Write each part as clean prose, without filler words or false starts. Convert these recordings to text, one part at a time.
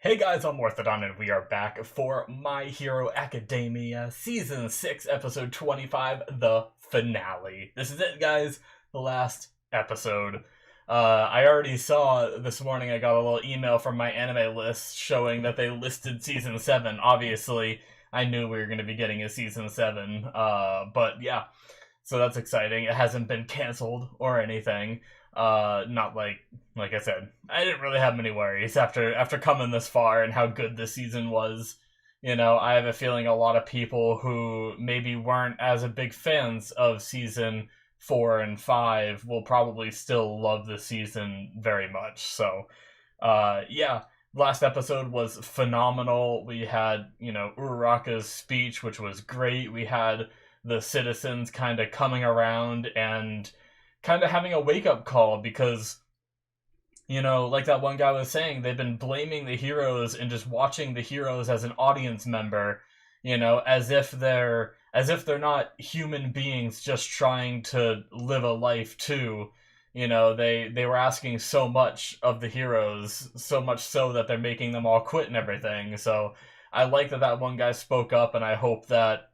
Hey guys, I'm Morthadon, and we are back for My Hero Academia Season 6, Episode 25, the finale. This is it, guys, the last episode. I already saw this morning, I got a little email from my anime list showing that they listed Season 7. Obviously, I knew we were going to be getting a Season 7, but yeah, so that's exciting. It hasn't been canceled or anything. Not like I said, I didn't really have many worries after coming this far and how good this season was. You know, I have a feeling a lot of people who maybe weren't as a big fans of season 4 and 5 will probably still love the season very much. So, yeah, last episode was phenomenal. We had, Uraraka's speech, which was great. We had the citizens kind of coming around and kind of having a wake-up call because, like that one guy was saying, they've been blaming the heroes and just watching the heroes as an audience member, as if they're not human beings just trying to live a life too. They were asking so much of the heroes, so much so that they're making them all quit and everything. So I like that one guy spoke up, and I hope that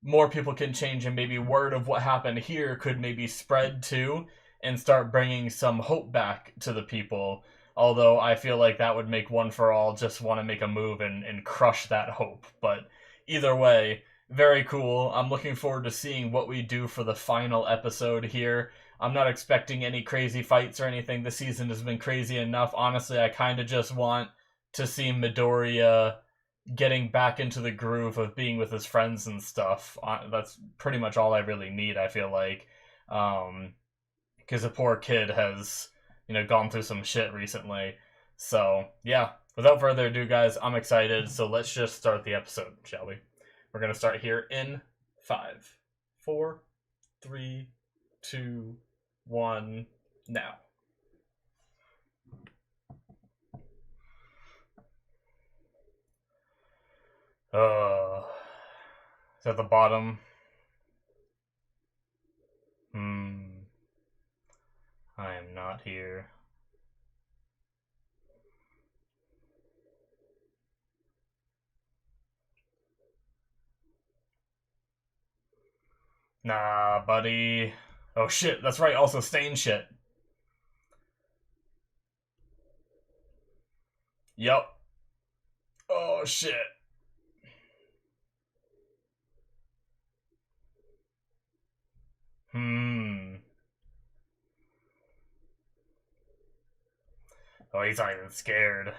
more people can change, and maybe word of what happened here could maybe spread too and start bringing some hope back to the people. Although I feel like that would make One for All just want to make a move and crush that hope. But either way, very cool. I'm looking forward to seeing what we do for the final episode here. I'm not expecting any crazy fights or anything. The season has been crazy enough. Honestly, I kind of just want to see Midoriya getting back into the groove of being with his friends and stuff. That's pretty much all I really need, I feel like. Because the poor kid has, gone through some shit recently. So, yeah. Without further ado, guys, I'm excited. So let's just start the episode, shall we? We're going to start here in 5, 4, 3, 2, 1, now. Is at the bottom. I am not here. Nah, buddy. Oh shit, that's right, also stain shit. Yup. Oh shit. Oh, he's not even scared.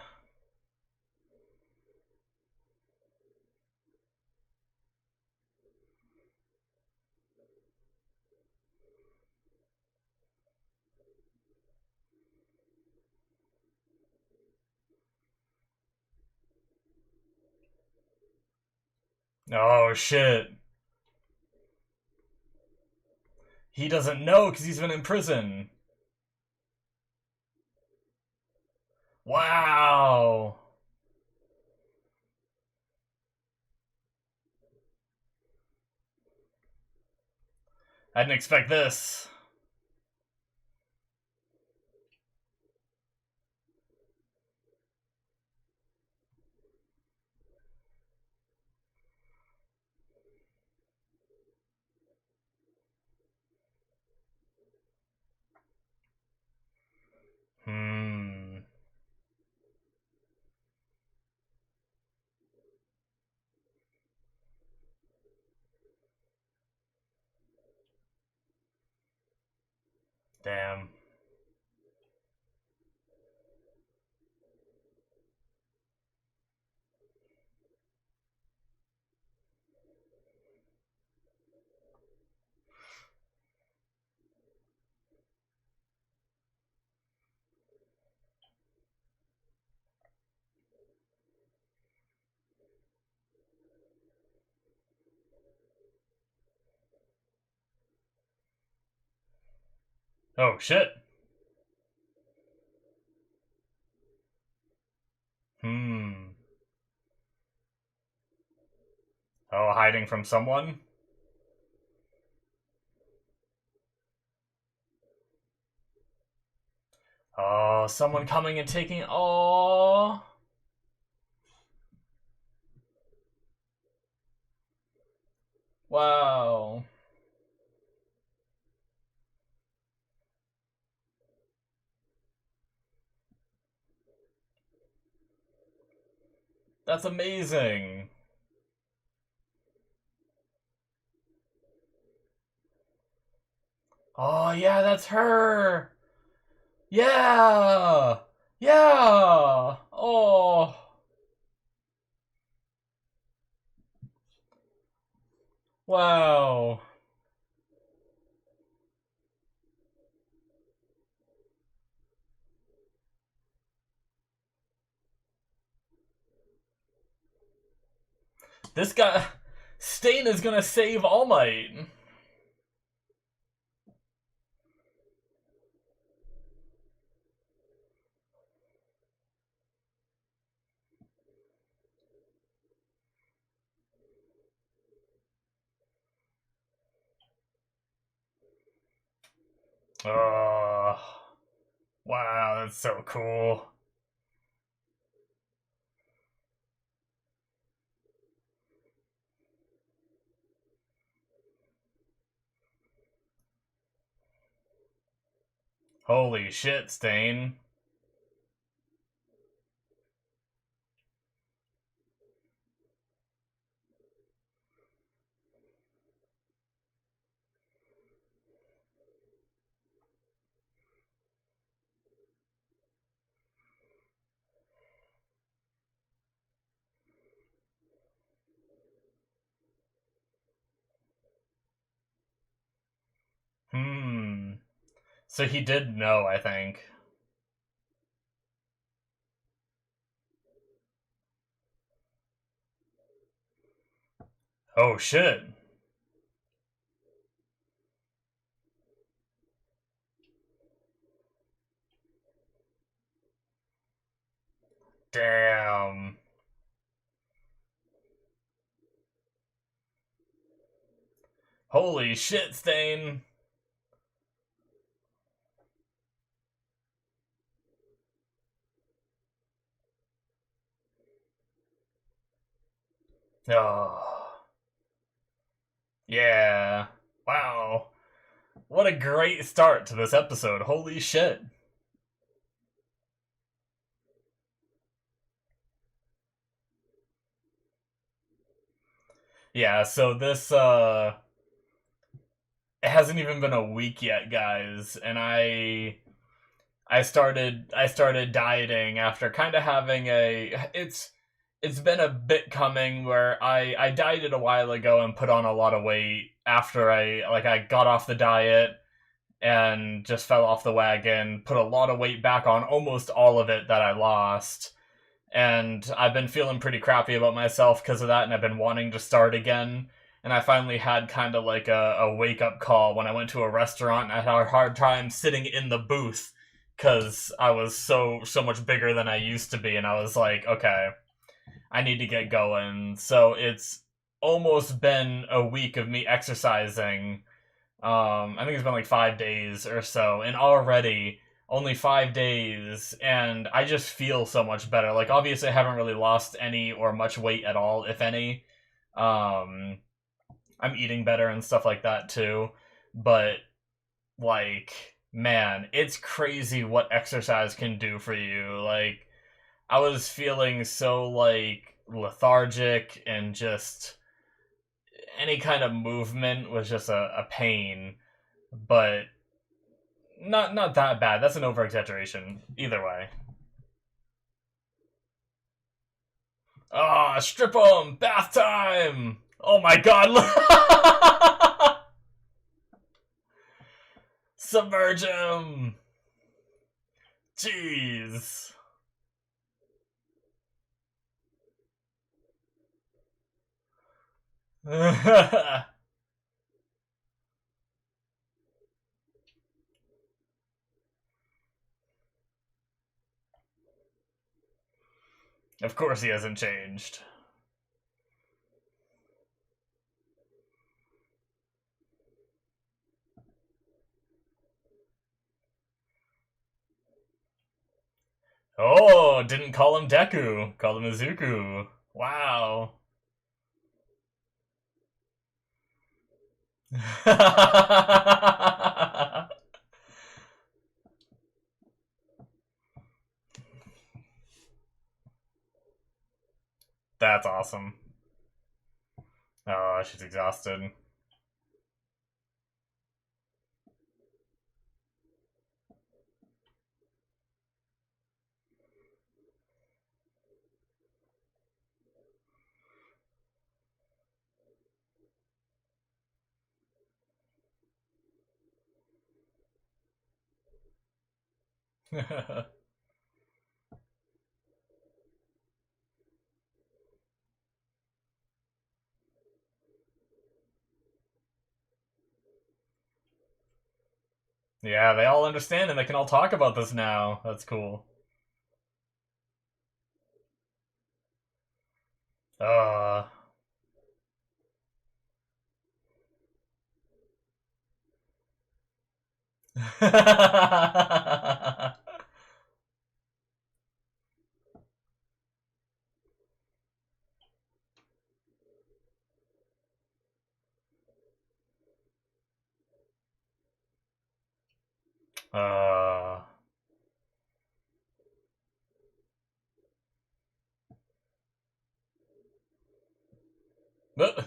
Oh shit. He doesn't know because he's been in prison. Wow. I didn't expect this. Damn. Oh shit. Oh, hiding from someone? Oh, someone coming and taking. Oh. Wow. That's amazing. Oh, yeah, that's her. Yeah. Yeah. Oh. Wow. This guy. Stain is gonna save All Might. Oh. Wow, that's so cool. Holy shit, Stain. Hmm. So he did know, I think. Oh shit. Damn. Holy shit, Stain. Oh. Yeah. Wow. What a great start to this episode. Holy shit. Yeah, so this it hasn't even been a week yet, guys, and I started dieting after kind of having a it's been a bit coming where I dieted a while ago and put on a lot of weight after I got off the diet and just fell off the wagon, put a lot of weight back on, almost all of it that I lost. And I've been feeling pretty crappy about myself because of that, and I've been wanting to start again. And I finally had kind of like a wake up call when I went to a restaurant and I had a hard time sitting in the booth because I was so much bigger than I used to be, and I was like, okay, I need to get going. So it's almost been a week of me exercising. I think it's been like 5 days or so, and already only 5 days, and I just feel so much better. Like, obviously, I haven't really lost any or much weight at all, if any. Um, I'm eating better and stuff like that too, but like, man, it's crazy what exercise can do for you. Like, I was feeling so like lethargic and just any kind of movement was just a pain, but not that bad. That's an over exaggeration. Either way. Ah, strip them! Bath time! Oh my god! Submerge him! Jeez. Of course he hasn't changed. Oh, didn't call him Deku. Called him Izuku. Wow. That's awesome. Oh, she's exhausted. Yeah, they all understand and they can all talk about this now. That's cool. Uh. uh.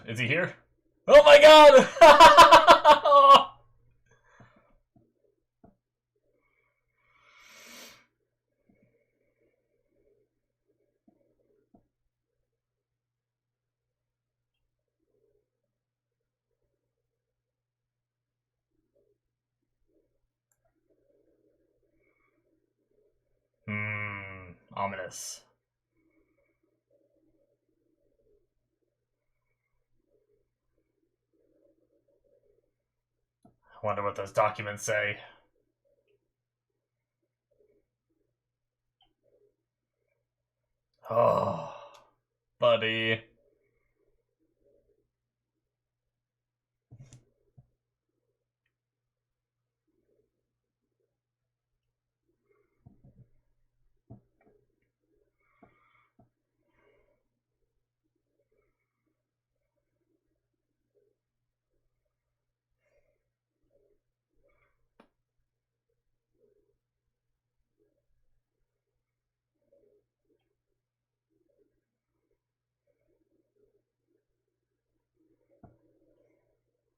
Is he here? Oh my god! Ominous. I wonder what those documents say. Oh, buddy.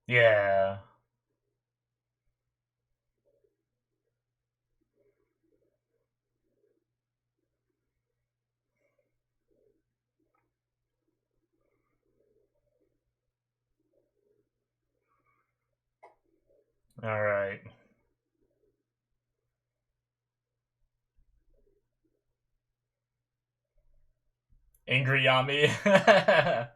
Yeah. Alright. Angry Yami.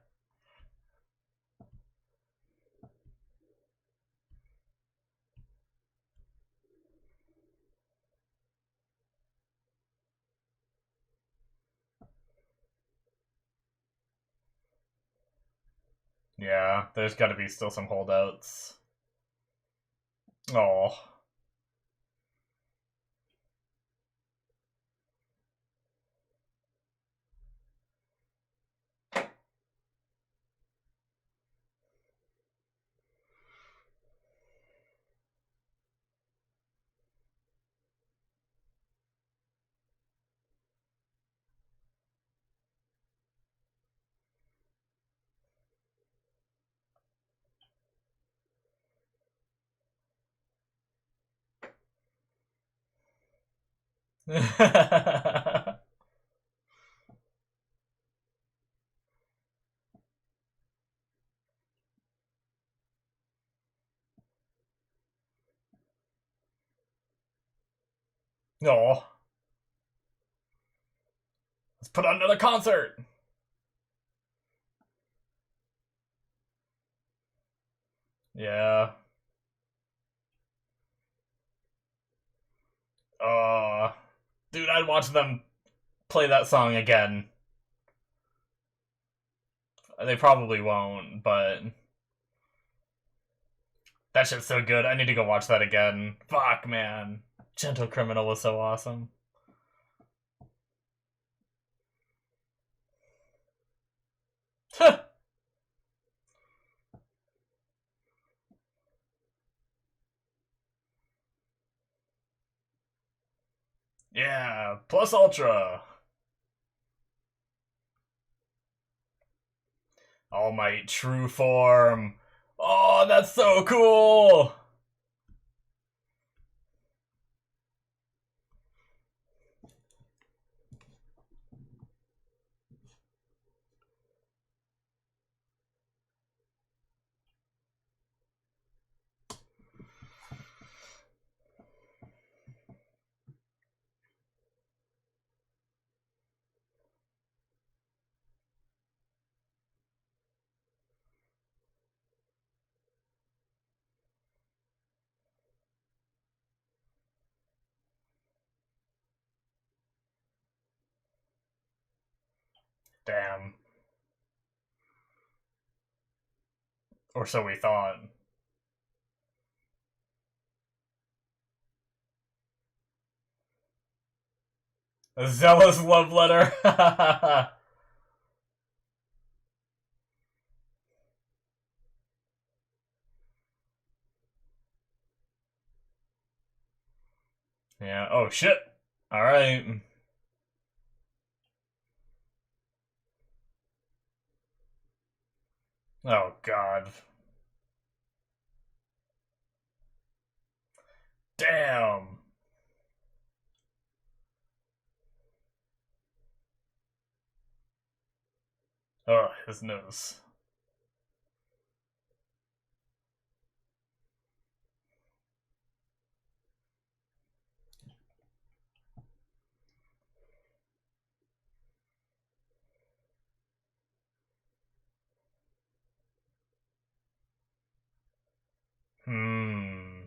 Yeah, there's gotta be still some holdouts. Oh. Oh. Let's put on another concert! Yeah. Dude, I'd watch them play that song again. They probably won't, but that shit's so good. I need to go watch that again. Fuck, man. Gentle Criminal was so awesome. Yeah, plus ultra. All Might true form. Oh, that's so cool. Damn. Or so we thought. A zealous love letter. Yeah. Oh shit. All right. Oh god. Damn. Oh, his nose. Hmm.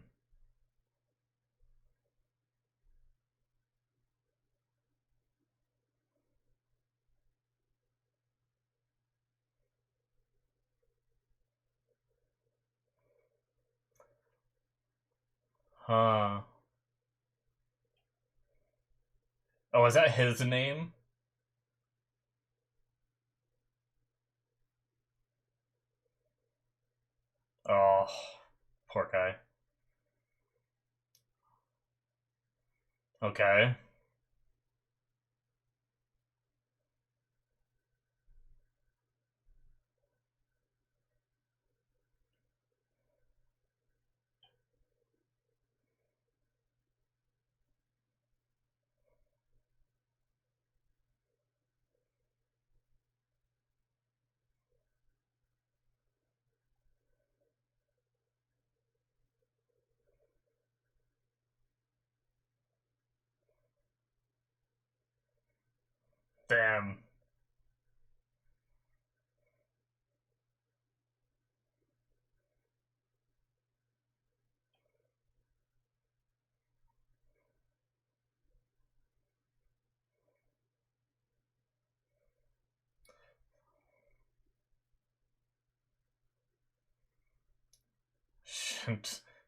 Huh. Oh, is that his name? Oh, poor guy. Okay. Damn.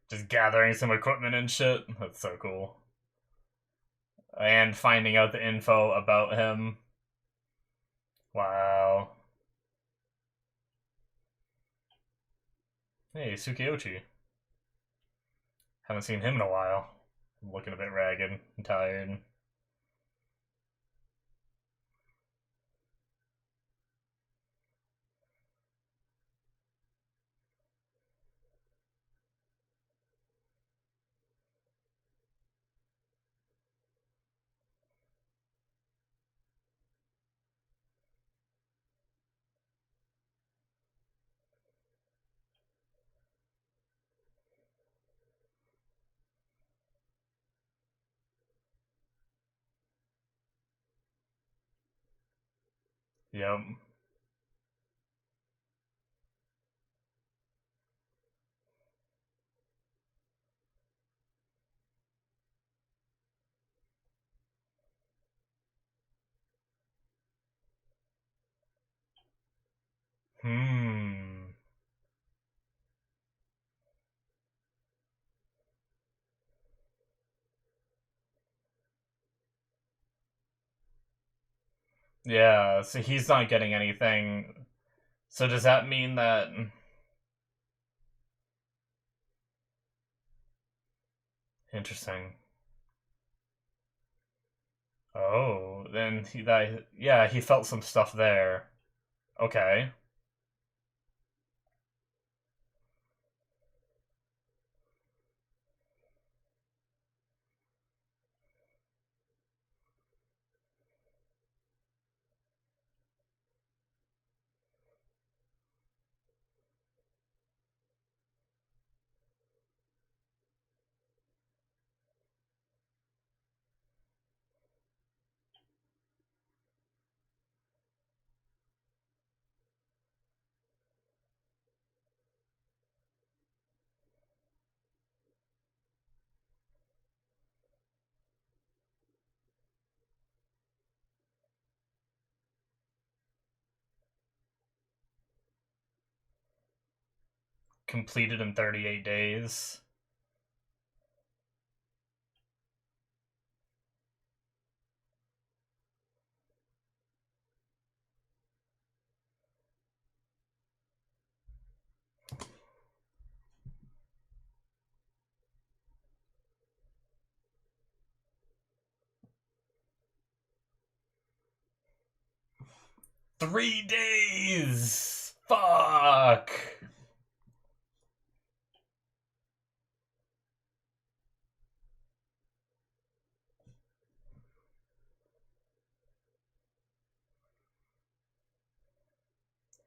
Just gathering some equipment and shit. That's so cool. And finding out the info about him. Wow. Hey, Sukiyoshi. Haven't seen him in a while. I'm looking a bit ragged and tired. Yep. Hmm. Yeah, so he's not getting anything. So does that mean that... Interesting. Oh, then yeah, he felt some stuff there. Okay. 38 days. $3 days! Fuck!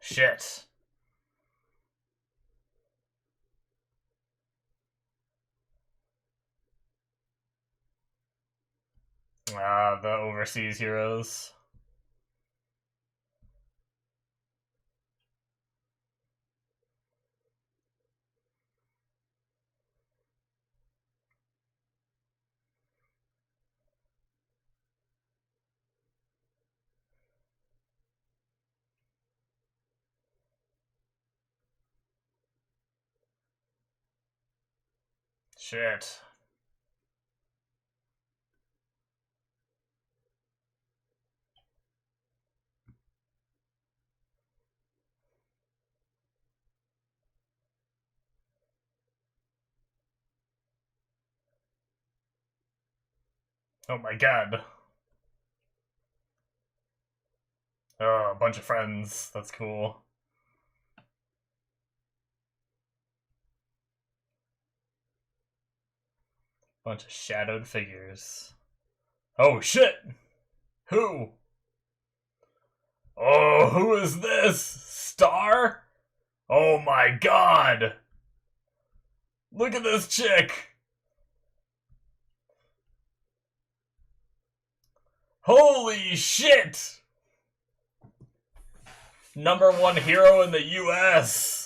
Shit. The overseas heroes. Shit. Oh my god. Oh, a bunch of friends. That's cool. Bunch of shadowed figures. Oh shit! Who? Oh, who is this? Star? Oh my god! Look at this chick! Holy shit! #1 hero in the US!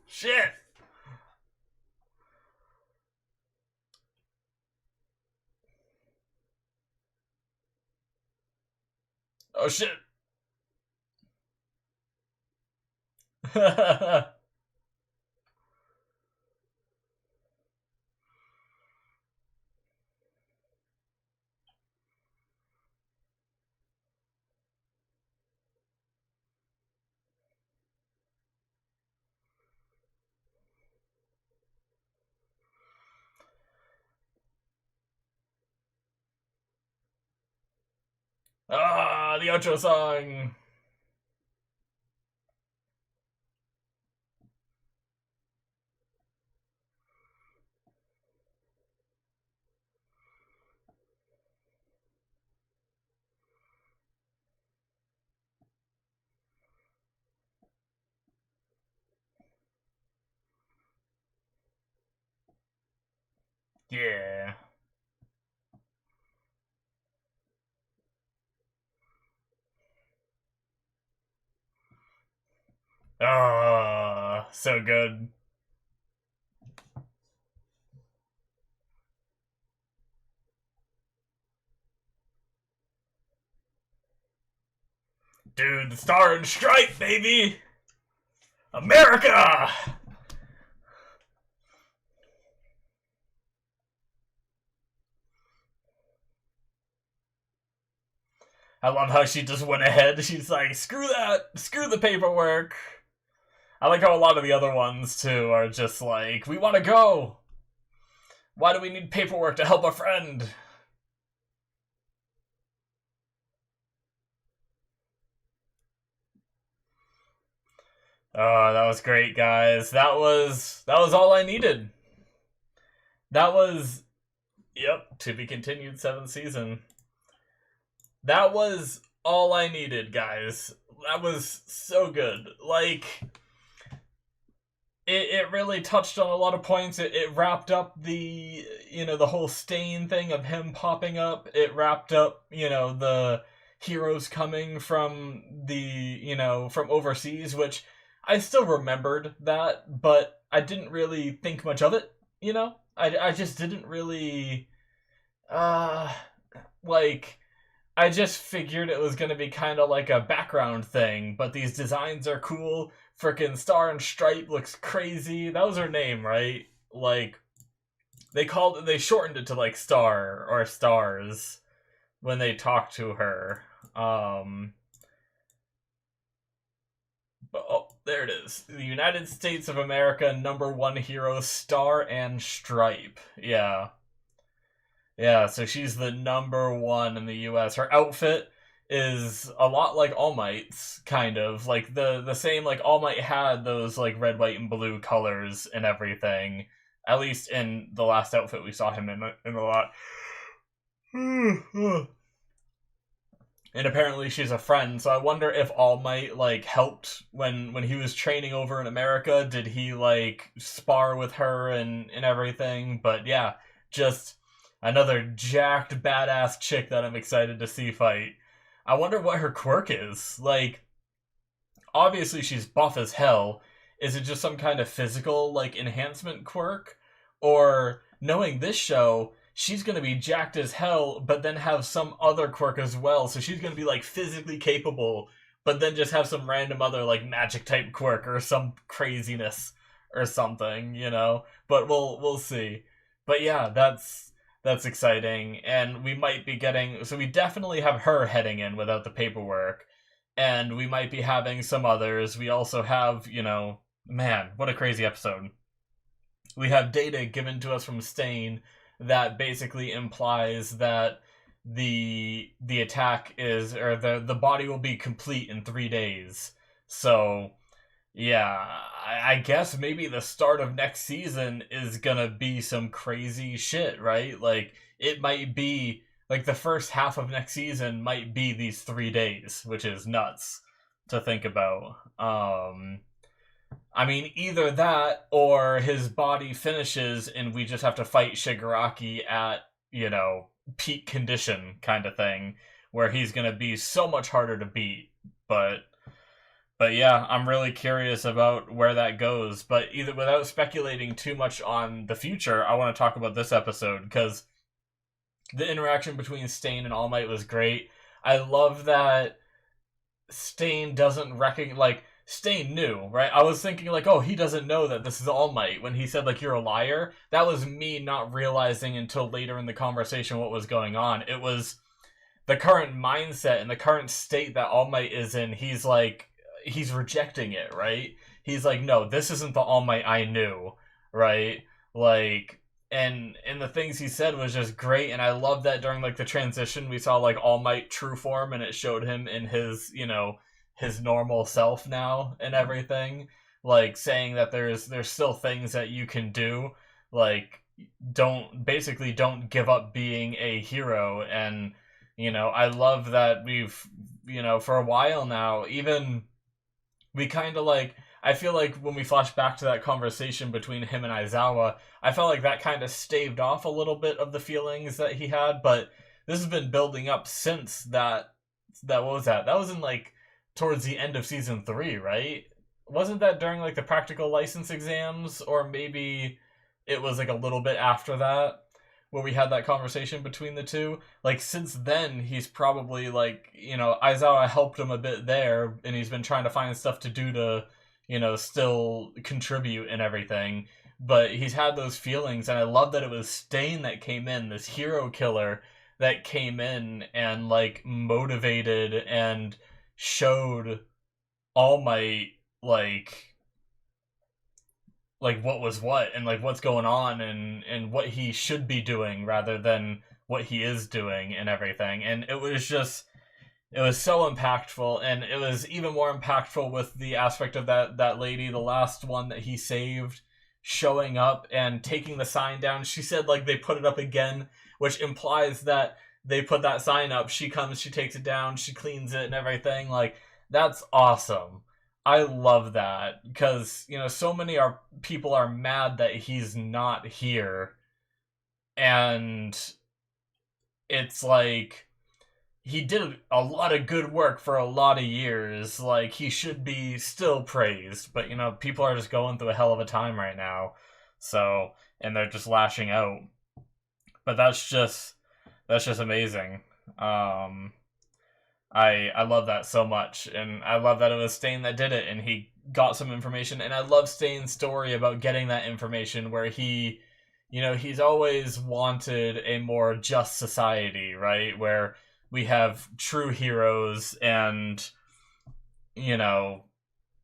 Shit! Oh shit! Ah, the outro song! Yeah. Ah, so good. Dude, the Star and Stripe, baby! America! I love how she just went ahead. She's like, screw that! Screw the paperwork! I like how a lot of the other ones, too, are just like, we want to go! Why do we need paperwork to help a friend? Oh, that was great, guys. That was all I needed. That was yep, to be continued, seventh season. That was all I needed, guys. That was so good. Like it really touched on a lot of points. It wrapped up the whole Stain thing of him popping up. It wrapped up, the heroes coming from from overseas, which I still remembered that, but I didn't really think much of it, I just didn't really uh like I just figured it was gonna be kind of like a background thing, but these designs are cool. Frickin' Star and Stripe looks crazy. That was her name, right? Like they shortened it to like Star or Stars when they talked to her. But oh, there it is. The United States of America #1 hero, Star and Stripe. Yeah. Yeah, so she's the #1 in the US. Her outfit is a lot like All Might's, kind of. Like the same, like All Might had those like red, white, and blue colors and everything. At least in the last outfit we saw him in a lot. And apparently she's a friend, so I wonder if All Might like helped when he was training over in America. Did he like spar with her and everything? But yeah, just another jacked badass chick that I'm excited to see fight. I wonder what her quirk is. Like, obviously she's buff as hell. Is it just some kind of physical like enhancement quirk? Or knowing this show, she's gonna be jacked as hell, but then have some other quirk as well. So she's gonna be like physically capable, but then just have some random other like magic type quirk or some craziness or something. But we'll see. But yeah, that's exciting, and we might be getting. So we definitely have her heading in without the paperwork, and we might be having some others. We also have, man, what a crazy episode. We have data given to us from Stain that basically implies that the attack is, or the body will be complete in 3 days. So yeah, I guess maybe the start of next season is gonna be some crazy shit, right? Like it might be like the first half of next season might be these 3 days, which is nuts to think about. I mean, either that or his body finishes and we just have to fight Shigaraki at, peak condition kind of thing, where he's going to be so much harder to beat. But yeah, I'm really curious about where that goes. But either without speculating too much on the future, I want to talk about this episode because the interaction between Stain and All Might was great. I love that Stain doesn't recognize, like, Stain knew, right? I was thinking, like, oh, he doesn't know that this is All Might when he said, like, you're a liar. That was me not realizing until later in the conversation what was going on. It was the current mindset and the current state that All Might is in. He's like, he's rejecting it, right? He's like, no, this isn't the All Might I knew, right? Like, and the things he said was just great, and I love that during like the transition we saw like All Might true form, and it showed him in his his normal self now and everything, like saying that there's still things that you can do, like don't give up being a hero. And I love that we've for a while now, even we kind of like, I feel like when we flash back to that conversation between him and Aizawa, I felt like that kind of staved off a little bit of the feelings that he had, but this has been building up since that what was that? That was in like towards the end of season 3, right? Wasn't that during like the practical license exams, or maybe it was like a little bit after that where we had that conversation between the two? Like since then, he's probably like, Aizawa helped him a bit there, and he's been trying to find stuff to do to, still contribute and everything. But he's had those feelings, and I love that it was Stain that came in, this hero killer that came in and like motivated and showed All Might like what was what and like what's going on and what he should be doing rather than what he is doing and everything. And it was so impactful, and it was even more impactful with the aspect of that lady, the last one that he saved, showing up and taking the sign down. She said like they put it up again, which implies that they put that sign up. She comes, she takes it down, she cleans it and everything. Like, that's awesome. I love that because, you know, so many people are mad that he's not here, and it's like he did a lot of good work for a lot of years. Like, he should be still praised, but you know, people are just going through a hell of a time right now. So, and they're just lashing out. But that's just amazing. I love that so much, and I love that it was Stain that did it, and he got some information, and I love Stain's story about getting that information where he, you know, he's always wanted a more just society, right? Where we have true heroes and, you know,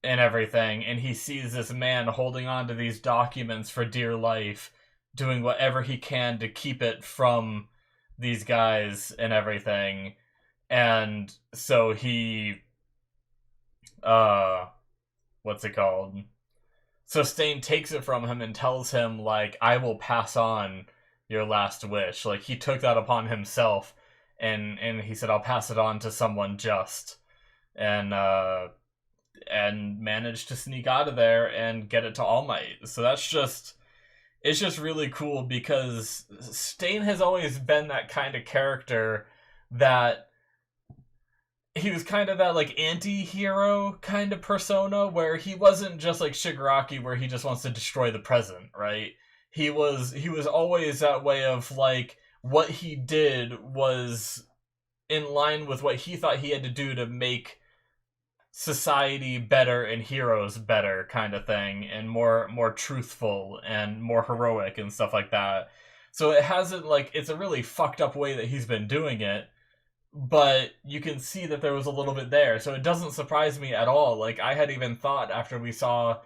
and everything, and he sees this man holding on to these documents for dear life, doing whatever he can to keep it from these guys and everything. And so he, what's it called? So Stain takes it from him and tells him, like, I will pass on your last wish. Like, he took that upon himself, and he said, I'll pass it on to someone just. And managed to sneak out of there and get it to All Might. So it's just really cool because Stain has always been that kind of character that he was kind of that like anti-hero kind of persona where he wasn't just like Shigaraki where he just wants to destroy the present, right? He was always that way of like what he did was in line with what he thought he had to do to make society better and heroes better kind of thing, and more truthful and more heroic and stuff like that. So it hasn't like, it's a really fucked up way that he's been doing it, but you can see that there was a little bit there, so it doesn't surprise me at all. Like, I had even thought after we saw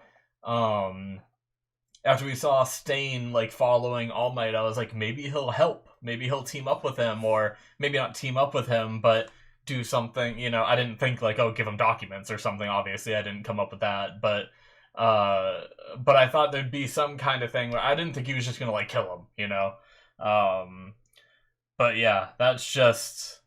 Stain like following All Might, I was like, maybe he'll help, maybe he'll team up with him, or maybe not team up with him, but do something, you know. I didn't think like, oh, give him documents or something. Obviously I didn't come up with that, but I thought there'd be some kind of thing where I didn't think he was just gonna like kill him, you know. But yeah, that's just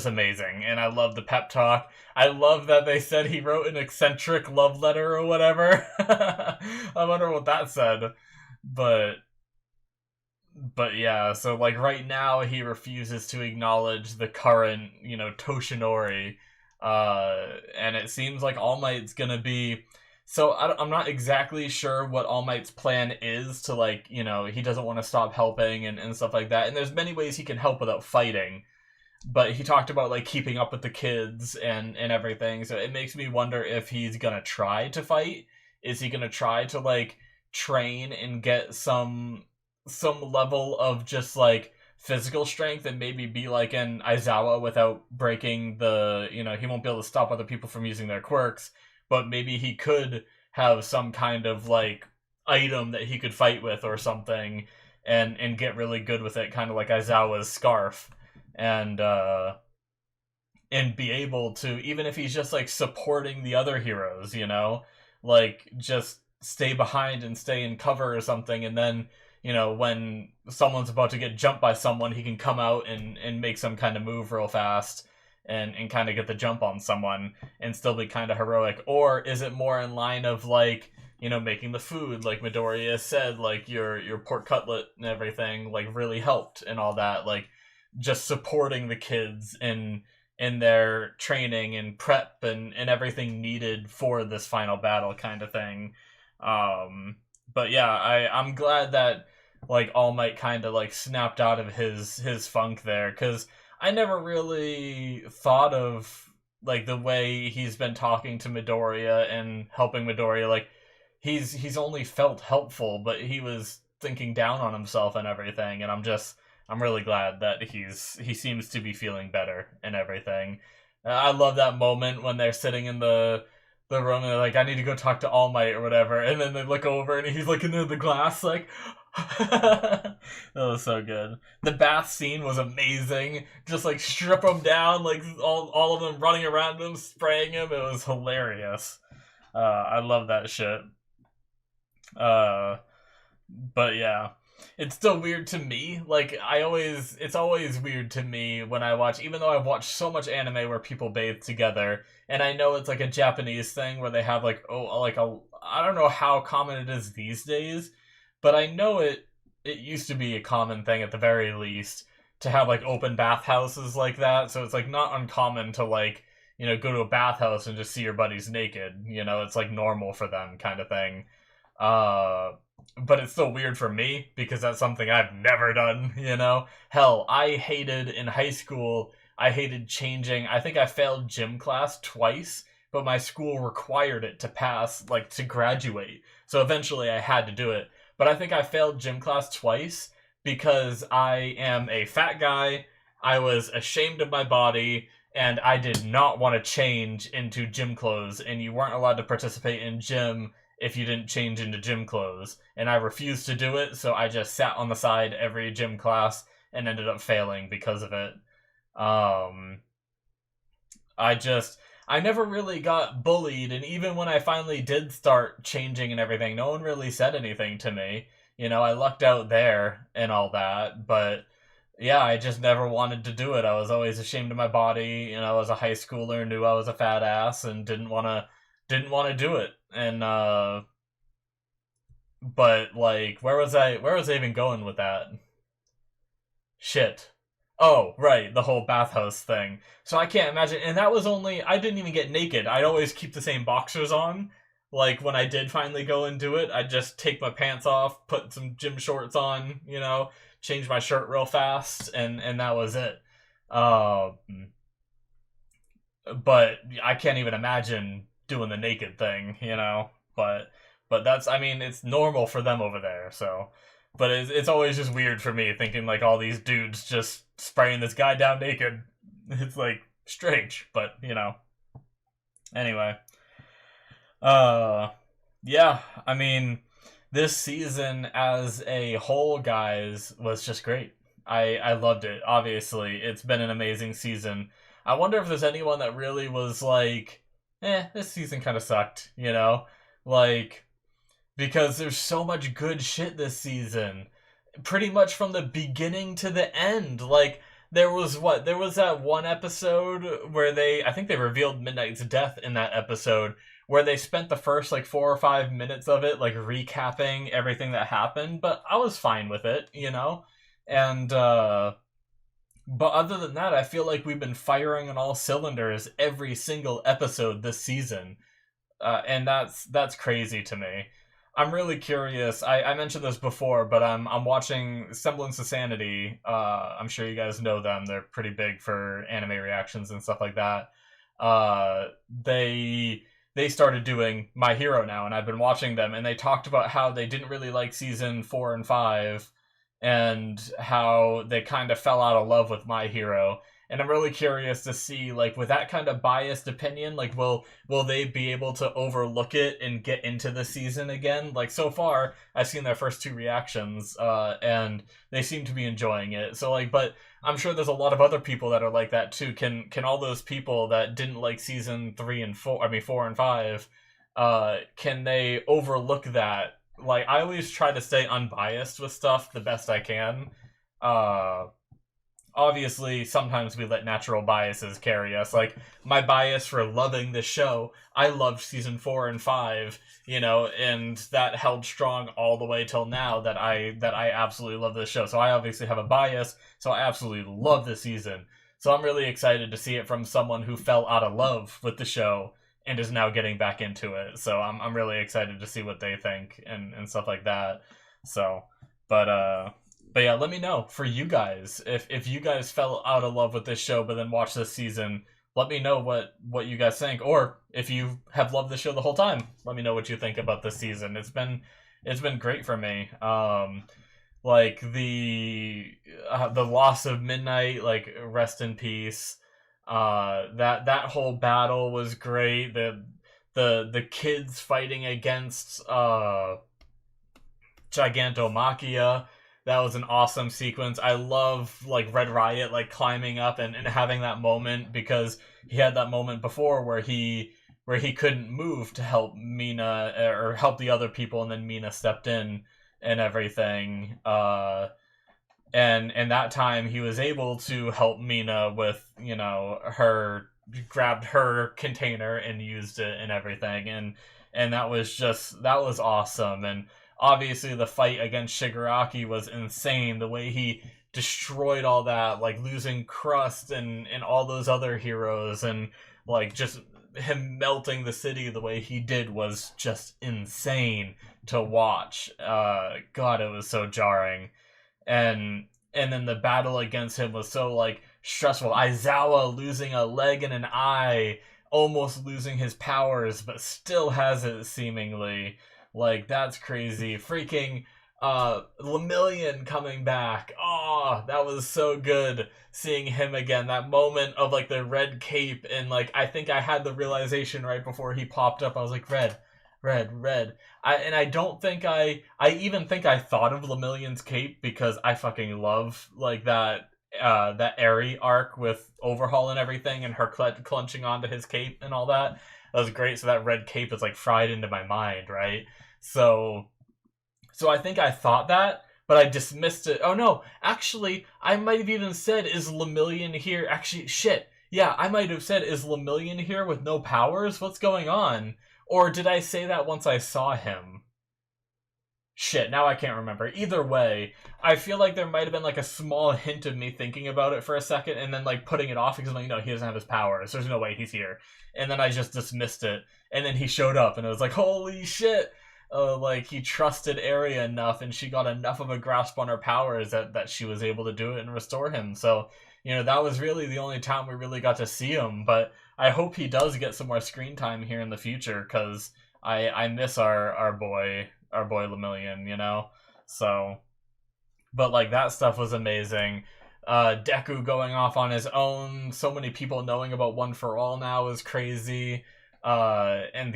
amazing, and I love the pep talk. I love that they said he wrote an eccentric love letter or whatever. I wonder what that said, but yeah, so like right now he refuses to acknowledge the current, you know, Toshinori, and it seems like All Might's gonna be. So I'm not exactly sure what All Might's plan is to, like, you know, he doesn't want to stop helping and stuff like that, and there's many ways he can help without fighting. But he talked about like keeping up with the kids and everything, so it makes me wonder if he's gonna try to fight. Is he gonna try to like train and get some level of just like physical strength and maybe be like an Aizawa without breaking the, you know, he won't be able to stop other people from using their quirks, but maybe he could have some kind of like item that he could fight with or something, and get really good with it, kind of like Aizawa's scarf, and be able to, even if he's just like supporting the other heroes, you know, like just stay behind and stay in cover or something, and then, you know, when someone's about to get jumped by someone, he can come out and make some kind of move real fast and kind of get the jump on someone and still be kind of heroic. Or is it more in line of like, you know, making the food, like Midoriya said, like your pork cutlet and everything like really helped and all that, like just supporting the kids in their training and prep and everything needed for this final battle kind of thing. But yeah, I'm glad that like All Might kind of like snapped out of his funk there, because I never really thought of like the way he's been talking to Midoriya and helping Midoriya. Like he's only felt helpful, but he was thinking down on himself and everything, and I'm really glad that he seems to be feeling better and everything. I love that moment when they're sitting in the The Roman, like, I need to go talk to All Might or whatever, and then they look over and he's looking into the glass, like, that was so good. The bath scene was amazing. Just like strip him down, like all of them running around him, spraying him. It was hilarious. I love that shit. Uh, but yeah, it's still weird to me. Like it's always weird to me when I watch, even though I've watched so much anime where people bathe together, and I know it's like a Japanese thing where they have like I don't know how common it is these days, but I know it used to be a common thing at the very least to have like open bathhouses like that. So it's like not uncommon to like, go to a bathhouse and just see your buddies naked. It's like normal for them kind of thing. Uh but it's still weird for me because that's something I've never done. Hell, in high school, I hated changing. I think I failed gym class twice, but my school required it to pass, like to graduate. So eventually I had to do it. But I think I failed gym class twice because I am a fat guy, I was ashamed of my body, and I did not want to change into gym clothes, and you weren't allowed to participate in gym if you didn't change into gym clothes. And I refused to do it, so I just sat on the side every gym class and ended up failing because of it. Um, I never really got bullied, and even when I finally did start changing and everything, no one really said anything to me. I lucked out there and all that, but yeah, I just never wanted to do it. I was always ashamed of my body. I was a high schooler, knew I was a fat ass, and didn't want to do it. And but like, where was I even going with that? Shit. Oh, right, the whole bathhouse thing. So I can't imagine, and that was I didn't even get naked. I'd always keep the same boxers on. Like, when I did finally go and do it, I'd just take my pants off, put some gym shorts on, change my shirt real fast, and that was it. But I can't even imagine doing the naked thing. But I mean, it's normal for them over there, so. But it's always just weird for me thinking like all these dudes just spraying this guy down naked. It's like strange, but Anyway, uh, yeah. I mean, this season as a whole, guys, was just great. I loved it. Obviously, it's been an amazing season. I wonder if there's anyone that really was like, this season kind of sucked. Like because there's so much good shit this season. Pretty much from the beginning to the end. Like, there was that one episode where I think they revealed Midnight's death in that episode, where they spent the first, like, 4 or 5 minutes of it, like, recapping everything that happened, but I was fine with it. And, but other than that, I feel like we've been firing on all cylinders every single episode this season. And that's crazy to me. I'm really curious. I mentioned this before, but I'm watching Semblance of Sanity. I'm sure you guys know them. They're pretty big for anime reactions and stuff like that. They started doing My Hero now, and I've been watching them. And they talked about how they didn't really like season 4 and 5, and how they kind of fell out of love with My Hero. And I'm really curious to see, like, with that kind of biased opinion, like, will they be able to overlook it and get into the season again? Like, so far, I've seen their first 2 reactions, and they seem to be enjoying it. So, like, but I'm sure there's a lot of other people that are like that too. Can all those people that didn't like season 3 and 4, I mean 4 and 5, can they overlook that? Like, I always try to stay unbiased with stuff the best I can. Obviously, sometimes we let natural biases carry us. Like, my bias for loving this show, I loved season 4 and 5, and that held strong all the way till now that I absolutely love this show. So I obviously have a bias, so I absolutely love this season. So I'm really excited to see it from someone who fell out of love with the show and is now getting back into it. So I'm really excited to see what they think and stuff like that. So, but yeah, let me know for you guys if you guys fell out of love with this show but then watched this season. Let me know what you guys think, or if you have loved the show the whole time, let me know what you think about this season. It's been great for me. Like the loss of Midnight, like rest in peace. That whole battle was great. the kids fighting against Gigantomachia. That was an awesome sequence. I love like Red Riot like climbing up and having that moment, because he had that moment before where he couldn't move to help Mina or help the other people, and then Mina stepped in and everything. And that time he was able to help Mina with, her, grabbed her container and used it and everything, and that was awesome. And obviously the fight against Shigaraki was insane, the way he destroyed all that, like losing Crust and all those other heroes, and like just him melting the city the way he did was just insane to watch. God, it was so jarring. And then the battle against him was so like stressful. Aizawa losing a leg and an eye, almost losing his powers, but still has it seemingly. Like, that's crazy. Freaking Lemillion coming back. Oh, that was so good seeing him again. That moment of like the red cape, and like I think I had the realization right before he popped up. I was like, red, red, red. I don't think I even think I thought of Lemillion's cape, because I fucking love like that Eri arc with Overhaul and everything, and her clenching onto his cape and all that. That was great. So that red cape is like fried into my mind, right? So I think I thought that, but I dismissed it. Oh no, actually, I might have even said, is Lemillion here? Actually, shit. Yeah, I might have said, is Lemillion here with no powers? What's going on? Or did I say that once I saw him? Shit, now I can't remember. Either way, I feel like there might have been like a small hint of me thinking about it for a second and then like putting it off, because I'm like, no, he doesn't have his powers. There's no way he's here. And then I just dismissed it. And then he showed up and it was like, holy shit! Like he trusted Area enough, and she got enough of a grasp on her powers that she was able to do it and restore him. So, that was really the only time we really got to see him. But I hope he does get some more screen time here in the future, because I miss our boy Lemillion, So, but like that stuff was amazing. Deku going off on his own, so many people knowing about One for All now is crazy. And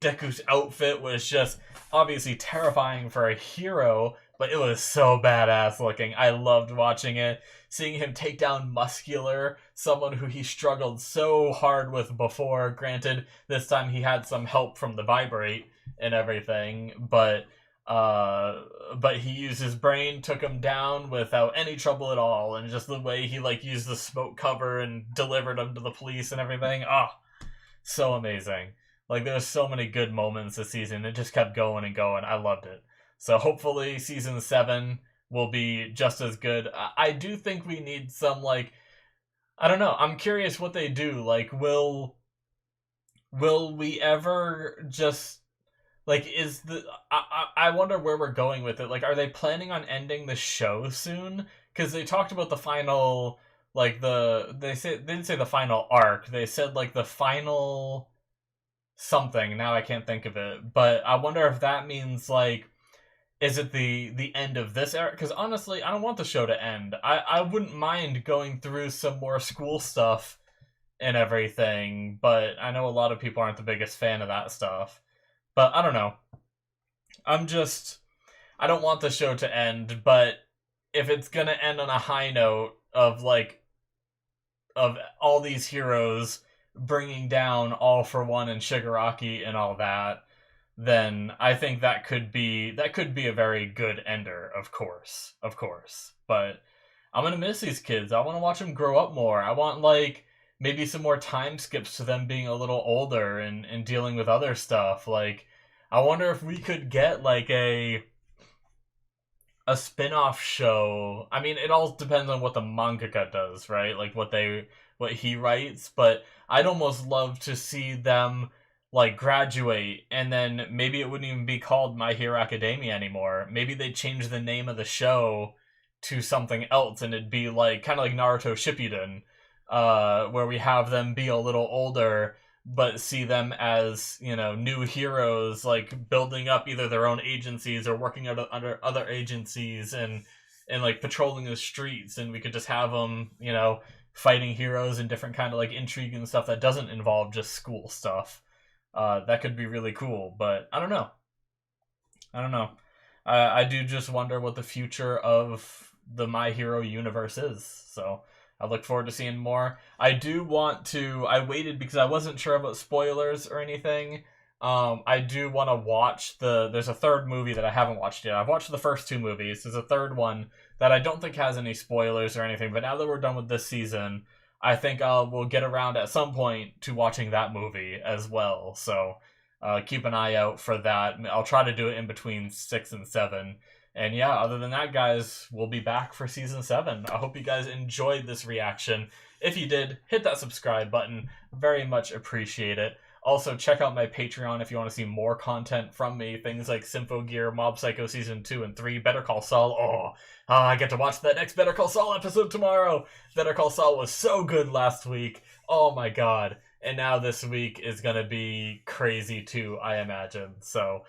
Deku's outfit was just obviously terrifying for a hero, but it was so badass looking. I loved watching it. Seeing him take down Muscular, someone who he struggled so hard with before. Granted, this time he had some help from the Vibrate and everything, but he used his brain, took him down without any trouble at all, and just the way he like used the smoke cover and delivered him to the police and everything. So amazing. Like, there's so many good moments this season. It just kept going and going. I loved it. So hopefully season 7 will be just as good. I do think we need some, like, I don't know. I'm curious what they do. Like, will we ever just, like, I wonder where we're going with it. Like, are they planning on ending the show soon? Because they talked about the final, like, they didn't say the final arc. They said, like, the final something. Now I can't think of it. But I wonder if that means, like, is it the end of this era? Because honestly, I don't want the show to end. I wouldn't mind going through some more school stuff and everything, but I know a lot of people aren't the biggest fan of that stuff. But I don't know. I don't want the show to end, but if it's gonna end on a high note of, like, of all these heroes bringing down All for One and Shigaraki and all that, then I think that could be a very good ender, of course. But I'm gonna miss these kids. I want to watch them grow up more. I want, like, maybe some more time skips to them being a little older and dealing with other stuff. Like, I wonder if we could get, like, a spin-off show. I mean, it all depends on what the mangaka does, right? Like, what he writes. But I'd almost love to see them, like, graduate, and then maybe it wouldn't even be called My Hero Academia anymore. Maybe they'd change the name of the show to something else, and it'd be like kind of like Naruto Shippuden, where we have them be a little older, but see them as, new heroes, like building up either their own agencies or working under other agencies, and like patrolling the streets, and we could just have them, fighting heroes and different kind of like intrigue and stuff that doesn't involve just school stuff. That could be really cool, but I don't know. I don't know. I do just wonder what the future of the My Hero universe is. So I look forward to seeing more. I do want to. I waited because I wasn't sure about spoilers or anything. I do want to watch the. There's a third movie that I haven't watched yet. I've watched the first two movies. There's a third one that I don't think has any spoilers or anything. But now that we're done with this season, I think we'll get around at some point to watching that movie as well. So keep an eye out for that. I'll try to do it in between 6 and 7. And yeah, other than that, guys, we'll be back for season 7. I hope you guys enjoyed this reaction. If you did, hit that subscribe button. Very much appreciate it. Also, check out my Patreon if you want to see more content from me. Things like Symphogear, Mob Psycho Season 2 and 3, Better Call Saul. I get to watch that next Better Call Saul episode tomorrow. Better Call Saul was so good last week. Oh my god. And now this week is going to be crazy too, I imagine. So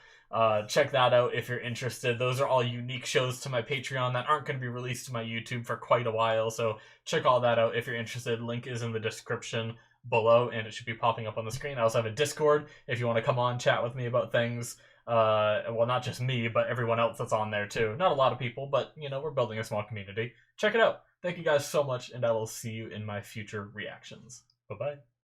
check that out if you're interested. Those are all unique shows to my Patreon that aren't going to be released to my YouTube for quite a while. So check all that out if you're interested. Link is in the description below, and it should be popping up on the screen. I also have a Discord if you want to come on, chat with me about things. Well, not just me, but everyone else that's on there too. Not a lot of people, but, you know, we're building a small community. Check it out. Thank you guys so much, and I will see you in my future reactions. Bye-bye.